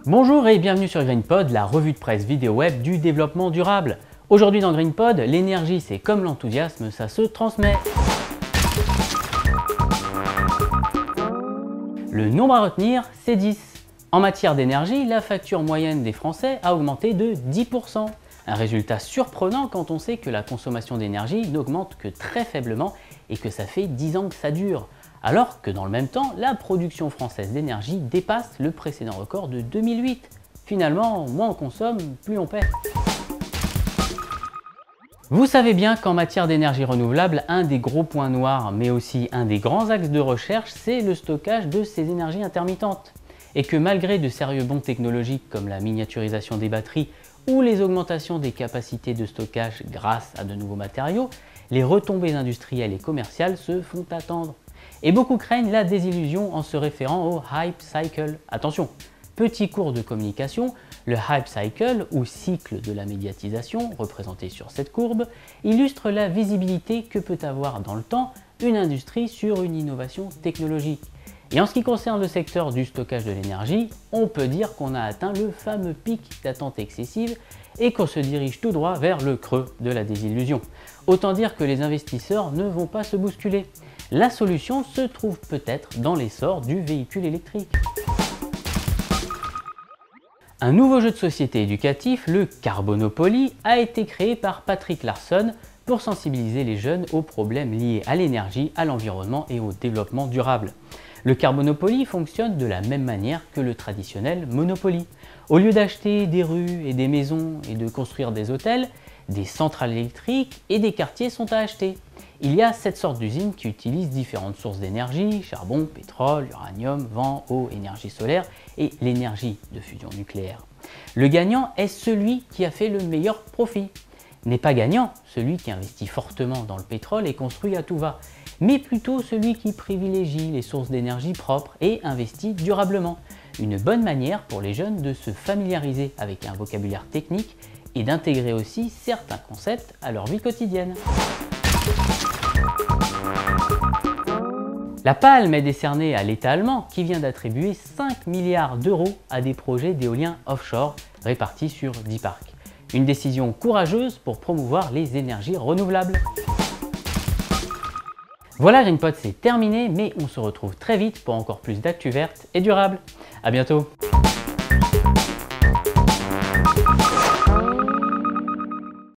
Bonjour et bienvenue sur GreenPod, la revue de presse vidéo web du développement durable. Aujourd'hui dans GreenPod, l'énergie c'est comme l'enthousiasme, ça se transmet. Le nombre à retenir, c'est 10. En matière d'énergie, la facture moyenne des Français a augmenté de 10%. Un résultat surprenant quand on sait que la consommation d'énergie n'augmente que très faiblement et que ça fait 10 ans que ça dure. Alors que dans le même temps, la production française d'énergie dépasse le précédent record de 2008. Finalement, moins on consomme, plus on paie. Vous savez bien qu'en matière d'énergie renouvelable, un des gros points noirs, mais aussi un des grands axes de recherche, c'est le stockage de ces énergies intermittentes. Et que malgré de sérieux bons technologiques comme la miniaturisation des batteries ou les augmentations des capacités de stockage grâce à de nouveaux matériaux, les retombées industrielles et commerciales se font attendre. Et beaucoup craignent la désillusion en se référant au hype cycle. Attention, petit cours de communication, le hype cycle, ou cycle de la médiatisation, représenté sur cette courbe, illustre la visibilité que peut avoir dans le temps une industrie sur une innovation technologique. Et en ce qui concerne le secteur du stockage de l'énergie, on peut dire qu'on a atteint le fameux pic d'attente excessive et qu'on se dirige tout droit vers le creux de la désillusion. Autant dire que les investisseurs ne vont pas se bousculer. La solution se trouve peut-être dans l'essor du véhicule électrique. Un nouveau jeu de société éducatif, le Carbonopoly, a été créé par Patrick Larsson pour sensibiliser les jeunes aux problèmes liés à l'énergie, à l'environnement et au développement durable. Le Carbonopoly fonctionne de la même manière que le traditionnel Monopoly. Au lieu d'acheter des rues et des maisons et de construire des hôtels, des centrales électriques et des quartiers sont à acheter. Il y a 7 sortes d'usines qui utilisent différentes sources d'énergie, charbon, pétrole, uranium, vent, eau, énergie solaire et l'énergie de fusion nucléaire. Le gagnant est celui qui a fait le meilleur profit. N'est pas gagnant celui qui investit fortement dans le pétrole et construit à tout va, mais plutôt celui qui privilégie les sources d'énergie propres et investit durablement. Une bonne manière pour les jeunes de se familiariser avec un vocabulaire technique et d'intégrer aussi certains concepts à leur vie quotidienne. La palme est décernée à l'État allemand qui vient d'attribuer 5 milliards d'euros à des projets d'éolien offshore répartis sur 10 parcs. Une décision courageuse pour promouvoir les énergies renouvelables. Voilà, GreenPod, c'est terminé, mais on se retrouve très vite pour encore plus d'actu verte et durable. À bientôt.